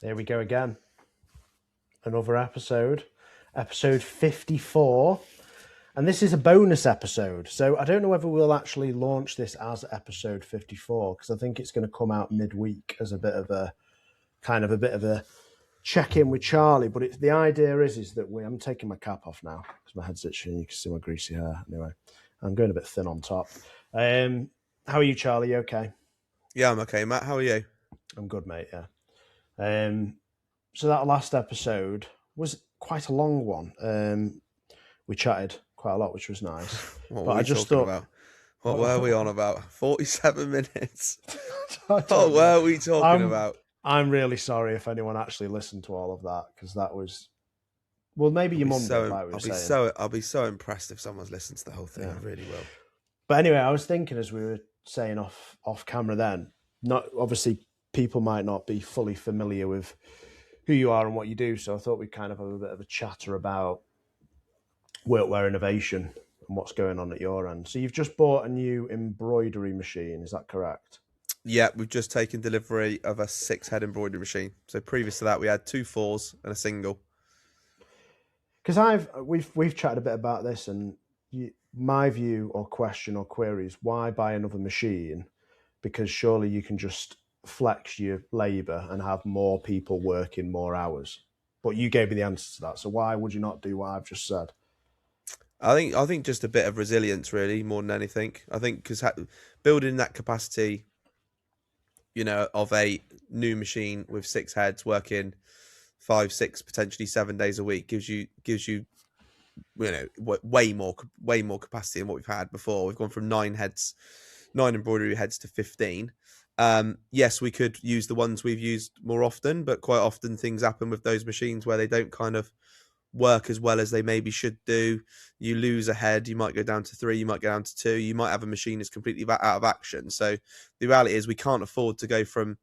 Here we go again. Another episode 54. And this is a bonus episode. So I don't know whether we'll actually launch this as episode 54 because I think it's going to come out midweek as a bit of a check in with Charlie. But the idea is that I'm taking my cap off now because my head's itching. You can see my greasy hair. Anyway, I'm going a bit thin on top. How are you, Charlie? You okay? Yeah, I'm okay, Matt. How are you? I'm good, mate. Yeah. So that last episode was quite a long one. We chatted quite a lot, which was nice. What But were I we just talking thought, about? What were we on about? 47 minutes. I What don't know. were we talking I'm about? I'm really sorry if anyone actually listened to all of that because that was maybe your mum did, like we were saying. I'll be so impressed if someone's listened to the whole thing. Yeah. I really will. But anyway, I was thinking as we were saying off camera then, not obviously people might not be fully familiar with who you are and what you do, so I thought we'd kind of have a bit of a chatter about workwear innovation and what's going on at your end. So you've just bought a new embroidery machine, is that correct? Yeah, we've just taken delivery of a 6-head embroidery machine. So previous to that, we had 2 4s and a single. Because we've chatted a bit about this, and my view or question or query is why buy another machine? Because surely you can just flex your labour and have more people working more hours. But you gave me the answer to that, so why would you not do what I've just said? I think just a bit of resilience, really, more than anything. I think because building that capacity, of a new machine with 6 heads working 5, 6, potentially 7 days a week gives you way more capacity than what we've had before. We've gone from 9 embroidery heads to 15. Yes, we could use the ones we've used more often, but quite often things happen with those machines where they don't kind of work as well as they maybe should do. You lose a head, you might go down to 3, you might go down to 2, you might have a machine that's completely out of action. So the reality is we can't afford to go from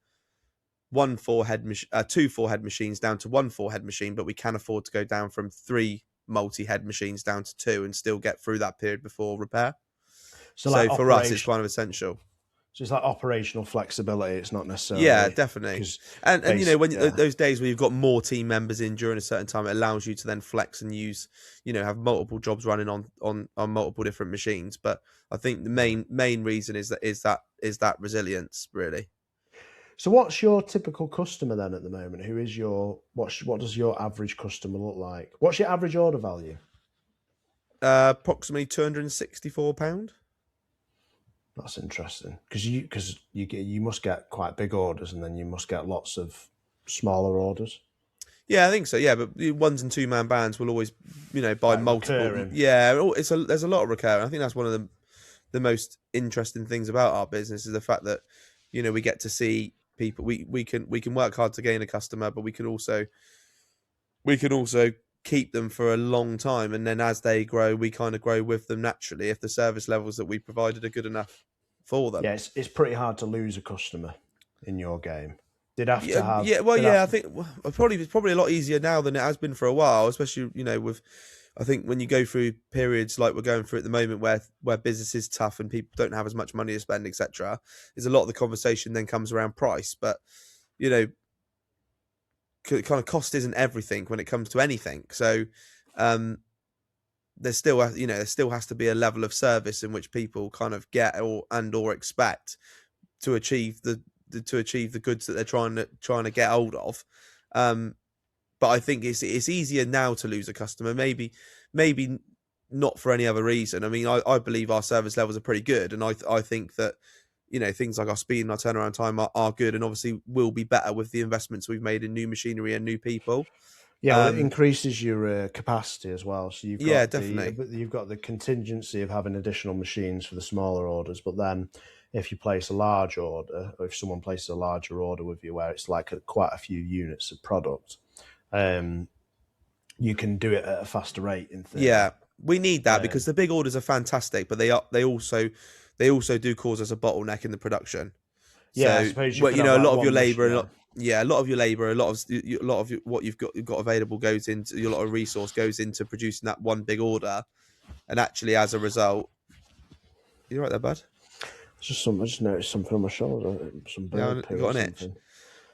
2 4-head machines down to 1 4-head machine, but we can afford to go down from 3 multi-head machines down to 2 and still get through that period before repair. So for us, it's kind of essential. So it's like operational flexibility. It's not necessarily. Yeah, definitely. And when those days where you've got more team members in during a certain time, it allows you to then flex and use, have multiple jobs running on multiple different machines. But I think the main reason is that resilience, really. So what's your typical customer then at the moment? Who is what does your average customer look like? What's your average order value? Approximately £264. That's interesting because you must get quite big orders and then you must get lots of smaller orders. Yeah, I think so. Yeah, but the 1- and 2-man bands will always, buy like multiple. Recurring. Yeah, there's a lot of recurring. I think that's one of the most interesting things about our business is the fact that, we get to see people. We can work hard to gain a customer, but we can also keep them for a long time, and then as they grow, we kind of grow with them naturally if the service levels that we provided are good enough for them. Yeah, it's pretty hard to lose a customer in your game. They'd have to have. I think probably a lot easier now than it has been for a while, especially with. I think when you go through periods like we're going through at the moment, where business is tough and people don't have as much money to spend, etc., is a lot of the conversation then comes around price. But kind of cost isn't everything when it comes to anything. So there still has to be a level of service in which people kind of get or expect to achieve the goods that they're trying to get hold of. But I think it's easier now to lose a customer. Maybe not for any other reason. I mean, I believe our service levels are pretty good, and I think that things like our speed and our turnaround time are good, and obviously will be better with the investments we've made in new machinery and new people. Yeah, well, it increases your capacity as well. So you've got definitely. You've got the contingency of having additional machines for the smaller orders, but then if you place a large order, or if someone places a larger order with you, where it's like quite a few units of product, you can do it at a faster rate. In theory. Yeah, we need that because the big orders are fantastic, but they also do cause us a bottleneck in the production. Yeah, so, I suppose you a lot of your labour, a lot of what you've got available goes into a lot of resource goes into producing that one big order, and actually, as a result, you right there, bud? I just noticed something on my shoulder. Some bird poo or something.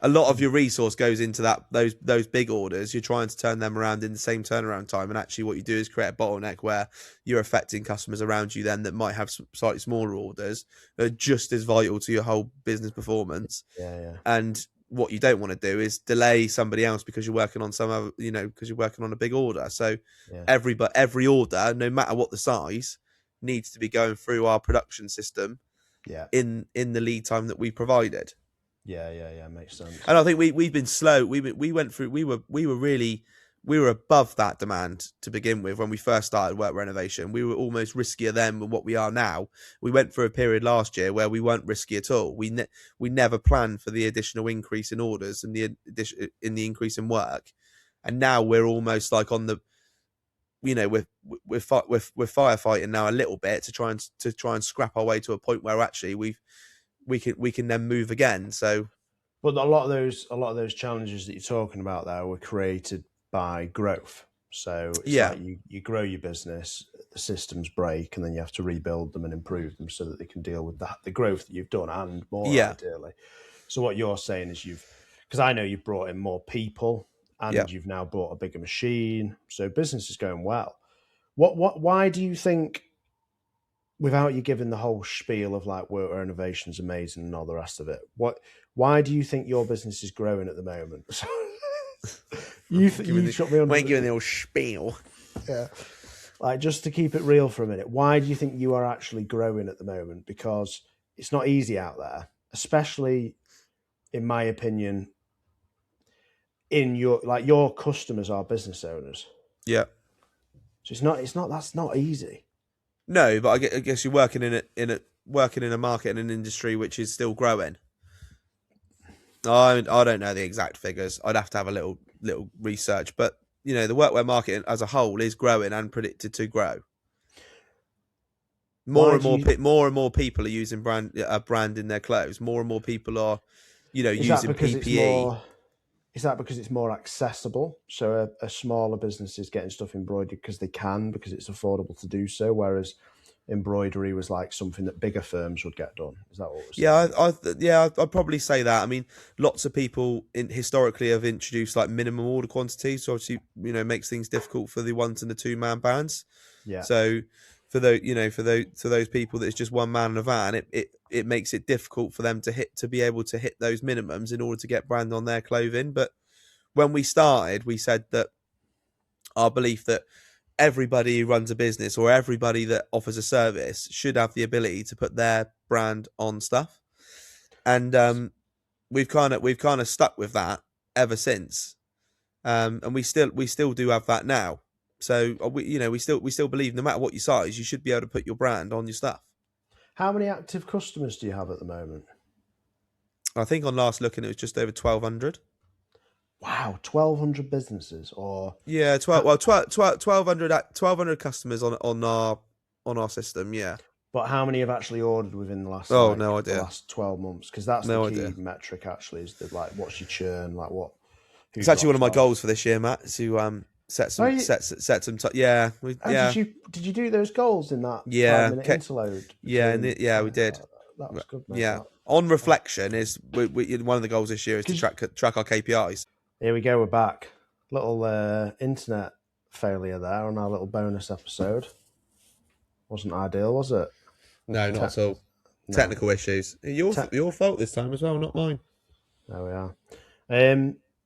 a lot of your resource goes into those big orders. You're trying to turn them around in the same turnaround time, and actually what you do is create a bottleneck where you're affecting customers around you then that might have slightly smaller orders that are just as vital to your whole business performance. Yeah. And what you don't want to do is delay somebody else because you're working on some other, because you're working on a big order. So Yeah. every order, no matter what the size, needs to be going through our production system in the lead time that we provided. Yeah, makes sense. And I think we've been slow. We were above that demand to begin with when we first started work renovation. We were almost riskier then than what we are now. We went through a period last year where we weren't risky at all. We never planned for the additional increase in orders and the increase in work, and now we're almost like on the, we're firefighting now a little bit to try and scrap our way to a point where actually we can then move again. So, but a lot of those challenges that you're talking about there were created by growth. So it's like you grow your business, the systems break, and then you have to rebuild them and improve them so that they can deal with the growth that you've done and more ideally. So what you're saying is because I know you've brought in more people and you've now bought a bigger machine, so business is going well. Why do you think, without you giving the whole spiel of like work renovation's amazing and all the rest of it, why do you think your business is growing at the moment? You shot me on. Wait, giving the old spiel. Yeah, like just to keep it real for a minute. Why do you think you are actually growing at the moment? Because it's not easy out there, especially, in my opinion. In your customers are business owners. Yeah. So that's not easy. No, but I guess you're working in a market and an industry which is still growing. I don't know the exact figures. I'd have to have a little research, but the workwear market as a whole is growing and predicted to grow. More and more people are using brand in their clothes. More and more people are, using PPE. Is that because it's more accessible? So a smaller business is getting stuff embroidered because they can, because it's affordable to do so, whereas embroidery was like something that bigger firms would get done. Is that what we're saying? I'd probably say that. I mean, lots of people historically have introduced like minimum order quantities, so obviously makes things difficult for the 1 and the 2 man bands. Yeah. So for those people that it's just one man in a van, it makes it difficult for them to be able to hit those minimums in order to get brand on their clothing. But when we started, we said that our belief that everybody who runs a business or everybody that offers a service should have the ability to put their brand on stuff, and we've kind of stuck with that ever since, and we still do have that now. So we still believe no matter what your size, you should be able to put your brand on your stuff. How many active customers do you have at the moment? I think on last looking, it was just over 1,200. Wow, 1,200 businesses, or 1,200 customers on our system. Yeah. But how many have actually ordered within the last? No idea. The last 12 months, because that's the key metric. Actually, is that like what's your churn? Like what? It's actually one of my goals for this year, Matt, to set some. Did you do those goals in that 5-minute interlude? Yeah, we did. That was good, mate. Yeah. On reflection, is one of the goals this year is to track our KPIs. Here we go. We're back. Little internet failure there on our little bonus episode. Wasn't ideal, was it? No, not at all. No. Technical issues. Your fault this time as well, not mine. There we are.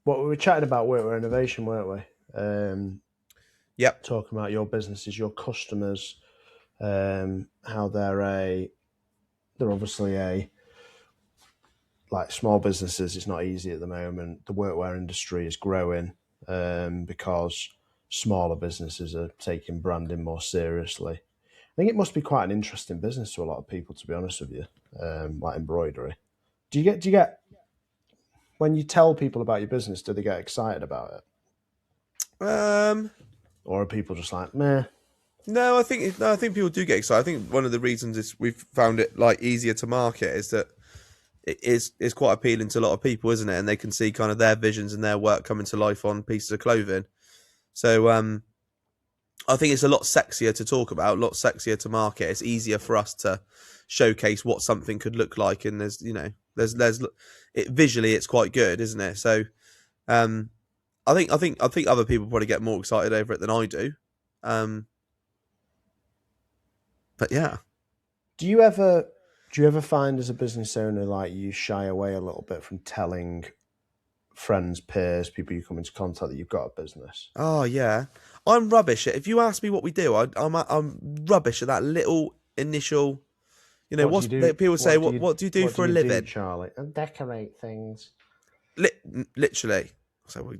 What we were chatting about work renovation, weren't we? Yep. Talking about your businesses, your customers, how they're obviously like small businesses. It's not easy at the moment. The workwear industry is growing because smaller businesses are taking branding more seriously. I think it must be quite an interesting business to a lot of people, to be honest with you, like embroidery. Do you get when you tell people about your business, do they get excited about it? Or are people just like, meh? No, I think people do get excited. I think one of the reasons is we've found it like easier to market is that it is quite appealing to a lot of people, isn't it? And they can see kind of their visions and their work coming to life on pieces of clothing. So I think it's a lot sexier to talk about, a lot sexier to market. It's easier for us to showcase what something could look like, and there's it visually it's quite good, isn't it? So I think other people probably get more excited over it than I do. But yeah. Do you ever find as a business owner like you shy away a little bit from telling friends, peers, people you come into contact that you've got a business? Oh yeah, I'm rubbish at. If you ask me what we do, I'm rubbish at that little initial. What do you do? People say, what do you do for a living, Charlie? And decorate things. Literally. So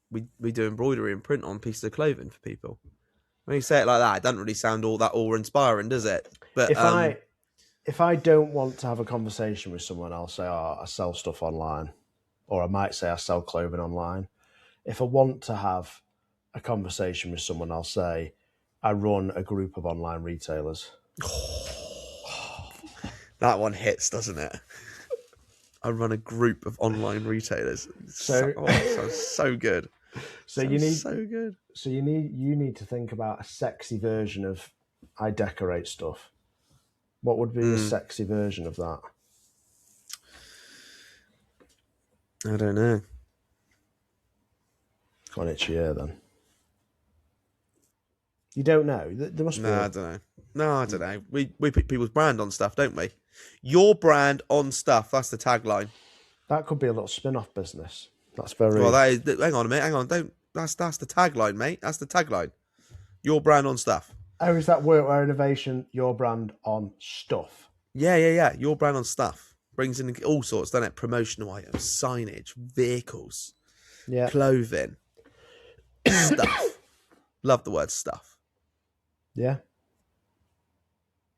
we do embroidery and print on pieces of clothing for people. When you say it like that, it doesn't really sound all that awe-inspiring, does it? But if I don't want to have a conversation with someone, I'll say, "Oh, I sell stuff online," or I might say, "I sell clothing online." If I want to have a conversation with someone, I'll say, "I run a group of online retailers." That one hits, doesn't it? I run a group of online retailers. So it sounds so good. So you need to think about a sexy version of I decorate stuff. What would be a sexy version of that? I don't know. Got an itchy ear then. You don't know? There must be. I don't know. No, I don't know. We put people's brand on stuff, don't we? Your brand on stuff. That's the tagline. That could be a little spin-off business. That's very well. That is. Hang on a minute. Hang on. Don't. That's the tagline, mate. That's the tagline. Your brand on stuff. Oh, is that workwear innovation? Your brand on stuff. Yeah. Your brand on stuff brings in all sorts, doesn't it? Promotional items, signage, vehicles, clothing, stuff. Love the word stuff. Yeah.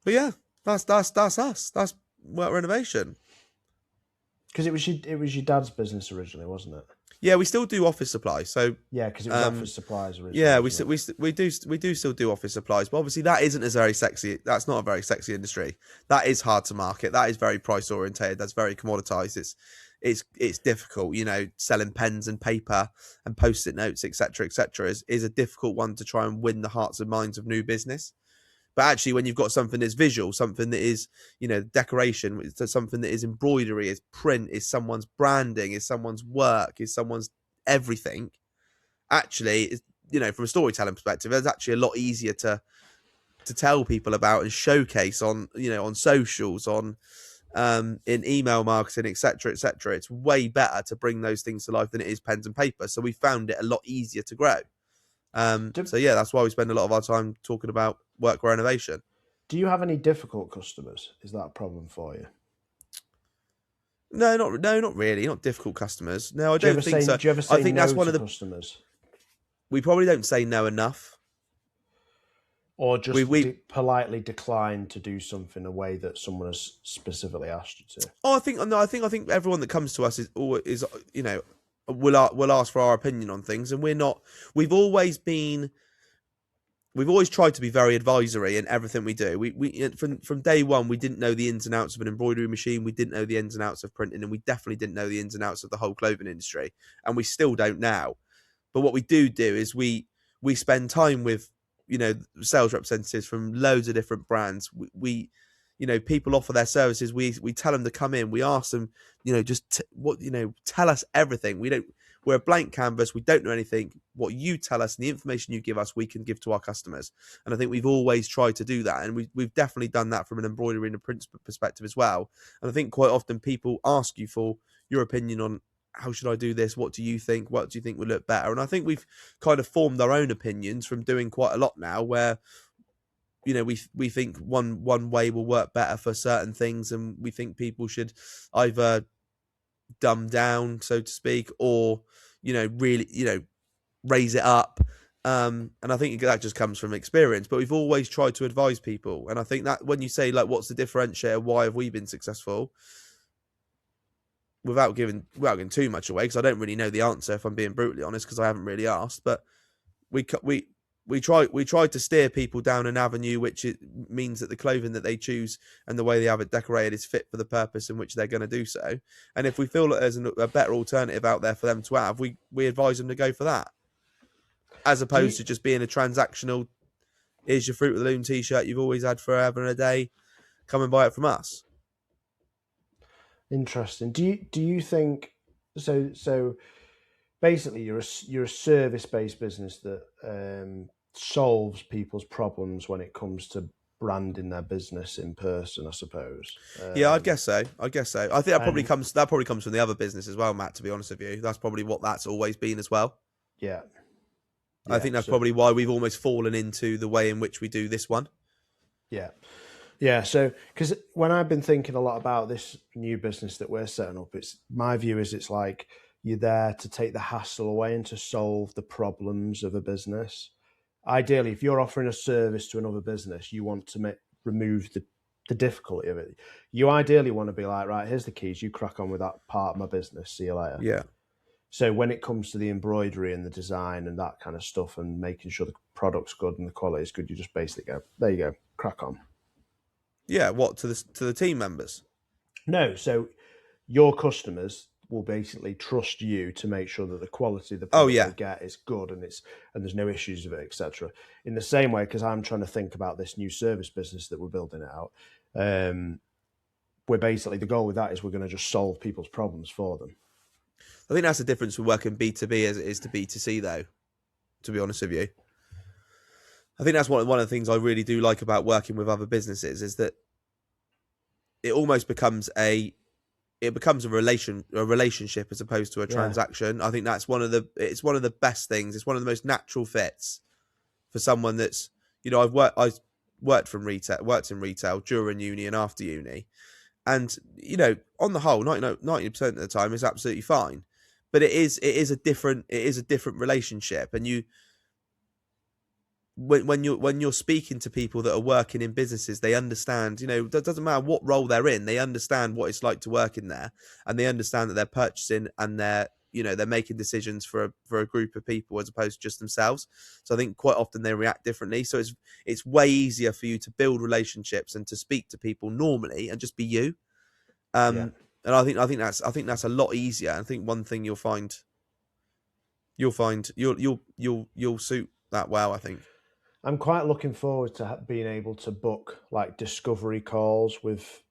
But yeah, that's us. That's workwear innovation. Because it was your dad's business originally, wasn't it? Yeah, we still do office supplies. So yeah, because it was office supplies originally. Yeah, we do still do office supplies, but obviously that isn't as very sexy. That's not a very sexy industry. That is hard to market. That is very price orientated. That's very commoditized. It's difficult. Selling pens and paper and post-it notes, etc., is a difficult one to try and win the hearts and minds of new business. But actually, when you've got something that's visual, something that is, decoration, something that is embroidery, is print, is someone's branding, is someone's work, is someone's everything, actually, from a storytelling perspective, it's actually a lot easier to tell people about and showcase on socials, on in email marketing, etc. It's way better to bring those things to life than it is pens and paper. So we found it a lot easier to grow. So yeah, that's why we spend a lot of our time talking about workwear innovation. Do you have any difficult customers? Is that a problem for you? No, not really. Not difficult customers. No, I don't think so. Do you ever say no that's one of the customers? We probably don't say no enough. Or just politely decline to do something in a way that someone has specifically asked you to. Oh, I think everyone that comes to us is will ask for our opinion on things, and we're not. We've always tried to be very advisory in everything we do. We from day one, we didn't know the ins and outs of an embroidery machine. We didn't know the ins and outs of printing, and we definitely didn't know the ins and outs of the whole clothing industry, and we still don't now. But what we do is we spend time with sales representatives from loads of different brands. We people offer their services. We tell them to come in. We ask them, tell us everything. We're a blank canvas. We don't know anything. What you tell us and the information you give us, we can give to our customers. And I think we've always tried to do that. And we've definitely done that from an embroidery and a print perspective as well. And I think quite often people ask you for your opinion on how should I do this? What do you think? What do you think would look better? And I think we've kind of formed our own opinions from doing quite a lot now where, we think one way will work better for certain things. And we think people should either dumb down, so to speak, or really raise it up, and I think that just comes from experience. But we've always tried to advise people, and I think that when you say what's the differentiator, why have we been successful, without giving too much away, because I don't really know the answer, if I'm being brutally honest, because I haven't really asked, but we try to steer people down an avenue which it means that the clothing that they choose and the way they have it decorated is fit for the purpose in which they're going to do so. And if we feel that there's a better alternative out there for them to have, we advise them to go for that, as opposed to just being a transactional, here's your Fruit of the Loom t-shirt you've always had forever and a day, come and buy it from us. Interesting. Do you think so? So basically, you're a service based business that solves people's problems when it comes to branding their business in person, I suppose. Yeah, I'd guess so. I think that probably And comes from the other business as well, Matt. To be honest with you, that's probably what that's always been as well. yeah, I yeah. think that's So probably why we've almost fallen into the way in which we do this one. yeah, yeah. So because when I've been thinking a lot about this new business that we're setting up, it's my view is it's like you're there to take the hassle away and to solve the problems of a business. Ideally, if you're offering a service to another business, you want to remove the difficulty of it. You ideally want to be like, right, here's the keys. You crack on with that part of my business. See you later. Yeah. So when it comes to the embroidery and the design and that kind of stuff and making sure the product's good and the quality is good, you just basically go, there you go, crack on. Yeah. What to the team members? No, so your customers will basically trust you to make sure that the quality of the Oh product yeah. they get is good and there's no issues with it, etc. In the same way, because I'm trying to think about this new service business that we're building out, we're basically the goal with that is we're going to just solve people's problems for them. I think that's the difference with working B2B as it is to B2C, though. To be honest with you, I think that's one of the things I really do like about working with other businesses is that it almost becomes a relationship as opposed to a transaction. I think that's one of the best things. It's one of the most natural fits for someone that's, I worked in retail during uni and after uni, and on the whole 90% of the time is absolutely fine, but it is a different relationship. And when you're speaking to people that are working in businesses, they understand, it doesn't matter what role they're in, they understand what it's like to work in there, and they understand that they're purchasing and they're making decisions for a group of people as opposed to just themselves. So I think quite often they react differently. So it's way easier for you to build relationships and to speak to people normally and just be you. And I think that's a lot easier. I think one thing you'll suit that well, I think. I'm quite looking forward to being able to book like discovery calls with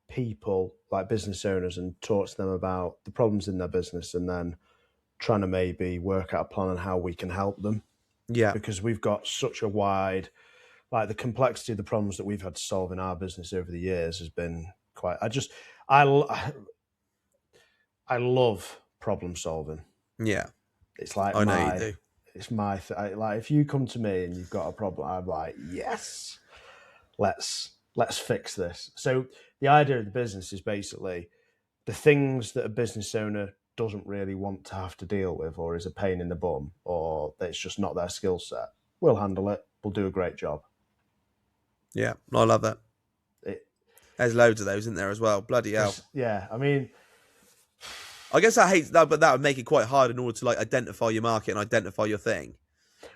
people like business owners and talk to them about the problems in their business and then trying to maybe work out a plan on how we can help them. Yeah. Because we've got such a wide, like the complexity of the problems that we've had to solve in our business over the years has been quite, I love problem solving. Yeah. It's like I know you do. it's my like if you come to me and you've got a problem, I'm like, yes, let's fix this. So the idea of the business is basically the things that a business owner doesn't really want to have to deal with, or is a pain in the bum, or that it's just not their skill set. We'll handle it. We'll do a great job. Yeah, I love that. There's loads of those, isn't there, as well? Bloody hell. Yeah, I mean, I guess I hate that, but that would make it quite hard in order to like identify your market and identify your thing.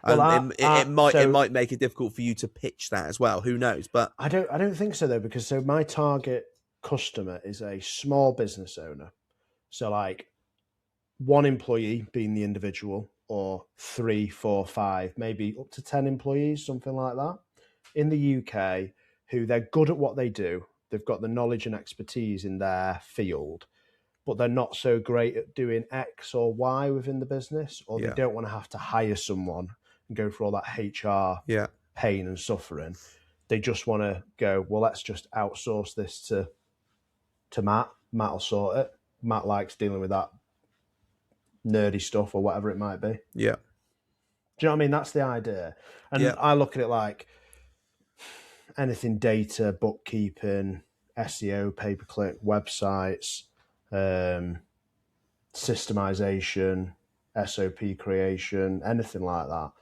Well, it might make it difficult for you to pitch that as well. Who knows? But I don't think so though, because my target customer is a small business owner. So like one employee being the individual, or 3, 4, 5, maybe up to 10 employees, something like that, in the UK, who they're good at what they do. They've got the knowledge and expertise in their field, but they're not so great at doing X or Y within the business, or they don't want to have to hire someone and go through all that HR pain and suffering. They just want to go, well, let's just outsource this to Matt. Matt will sort it. Matt likes dealing with that nerdy stuff or whatever it might be. Yeah. Do you know what I mean? That's the idea. And I look at it like anything data, bookkeeping, SEO, pay-per-click, websites, systemization, SOP creation, anything like that.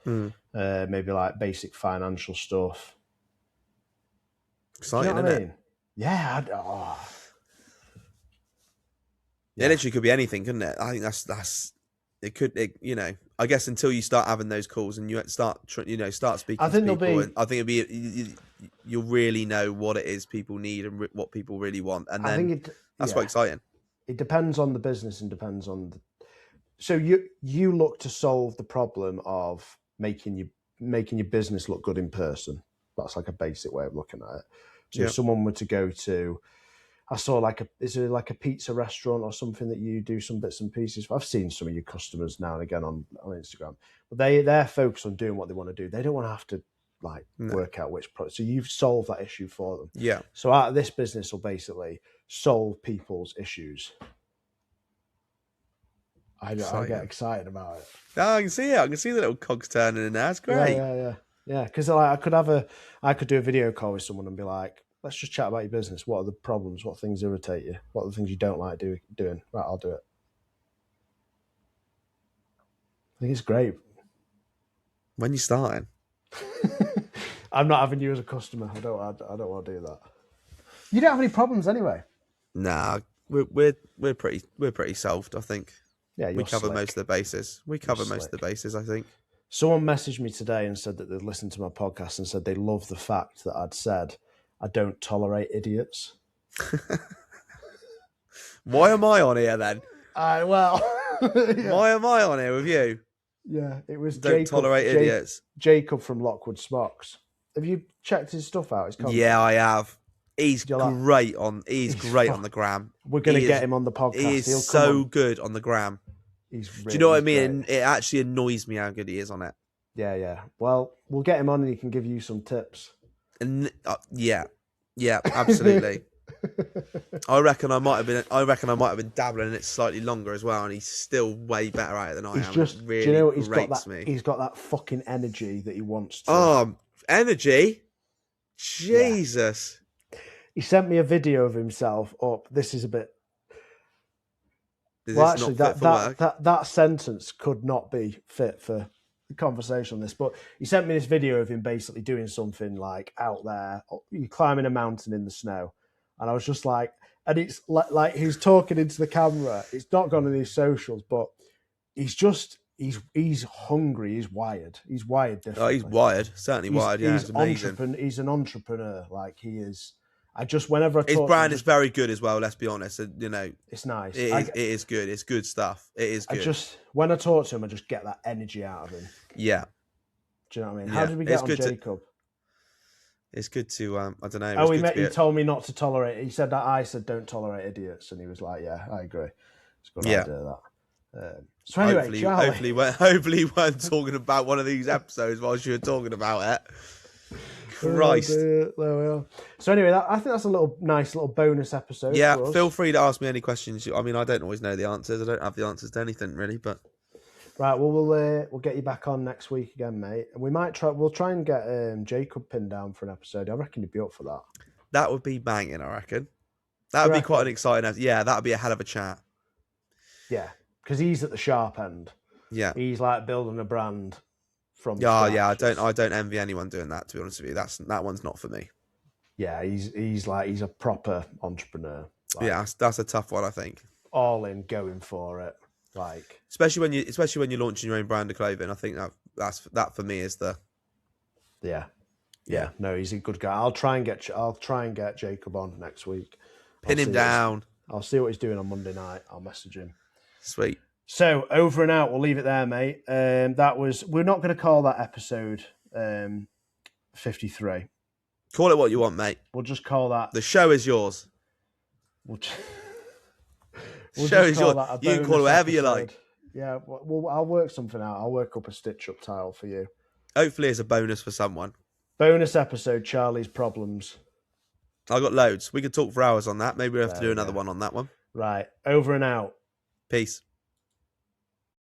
Maybe like basic financial stuff. Exciting, Do you know what isn't I mean? Yeah. It literally could be anything, couldn't it? I think that's it. I guess until you start having those calls and you start speaking to people, I think you'll really know what it is people need and what people really want, and then that's quite exciting. It depends on the business and depends on so you look to solve the problem of making your business look good in person. That's like a basic way of looking at it. So if someone were to go to, I saw is there like a pizza restaurant or something that you do some bits and pieces for? I've seen some of your customers now and again on Instagram, but they're focused on doing what they want to do. They don't want to have to work out which product. So you've solved that issue for them. Yeah. So out of this business will basically solve people's issues. I get excited about it. Oh, I can see it. I can see the little cogs turning in there. It's great. Yeah. Because I could do a video call with someone and be like, let's just chat about your business. What are the problems? What things irritate you? What are the things you don't like doing? Right, I'll do it. I think it's great. When you starting? I'm not having you as a customer. I don't want to do that. You don't have any problems anyway. Nah, we're pretty solved, I think. Yeah, we cover most of the bases. I think. Someone messaged me today and said that they'd listened to my podcast and said they love the fact that I'd said I don't tolerate idiots. Why am I on here then? Yeah. Why am I on here with you? Yeah, it was don't tolerate idiots. Jacob from Lockwood Smocks. Have you checked his stuff out? His content? Yeah, I have. He's great on the gram. We're going to get him on the podcast. He is so good on the gram. Really, do you know what I mean? Great. It actually annoys me how good he is on it. Yeah. Well, we'll get him on and he can give you some tips. And yeah, absolutely. I reckon I might have been dabbling in it slightly longer as well, and he's still way better at it than I am. Just, really, do you know what he's got that fucking energy that he wants to. Energy. Jesus. Yeah. He sent me a video of himself up. This is a bit. That sentence could not be fit for the conversation on this, but he sent me this video of him basically doing something like out there, climbing a mountain in the snow, and I was just like, and it's like he's talking into the camera. It's not gone on his socials, but he's hungry. He's wired. He's wired differently. Oh, he's wired. Certainly wired. Yeah, he's amazing. He's an entrepreneur. Like he is. Whenever I talk his brand is very good as well. Let's be honest. You know, it's nice. It is good. It's good stuff. It is good. When I talk to him, I just get that energy out of him. Yeah. Do you know what I mean? How did we get on Jacob? It's good to I don't know. Oh, he told me not to tolerate. He said that I said don't tolerate idiots, and he was like, "Yeah, I agree." It's a good idea that. So anyway, hopefully, you weren't talking about one of these episodes whilst you were talking about it. Christ. There we are. So anyway, I think that's a nice little bonus episode. Yeah, feel free to ask me any questions. I mean, I don't always know the answers. I don't have the answers to anything really, but right. Well, we'll get you back on next week again, mate. And we'll try and get Jacob pinned down for an episode. I reckon you'd be up for that. That would be banging. I reckon. That would be quite an exciting. Yeah, that would be a hell of a chat. Yeah, because he's at the sharp end. Yeah, he's like building a brand. I don't envy anyone doing that, to be honest with you. That one's not for me. Yeah, he's a proper entrepreneur. Yeah, that's a tough one, I think. All in, going for it. Especially when you're launching your own brand of clothing, I think that for me is the. Yeah. No, he's a good guy. I'll try and get Jacob on next week. Pin him down. I'll see what he's doing on Monday night. I'll message him. Sweet. So over and out. We'll leave it there, mate. We're not going to call that episode 53. Call it what you want, mate. We'll just call that. The show is yours. Show is yours. You can call it whatever you like. Yeah. Well, I'll work something out. I'll work up a stitch-up tile for you. Hopefully, it's a bonus for someone. Bonus episode: Charlie's problems. I got loads. We could talk for hours on that. Maybe we have to do another one on that one. Right. Over and out. Peace.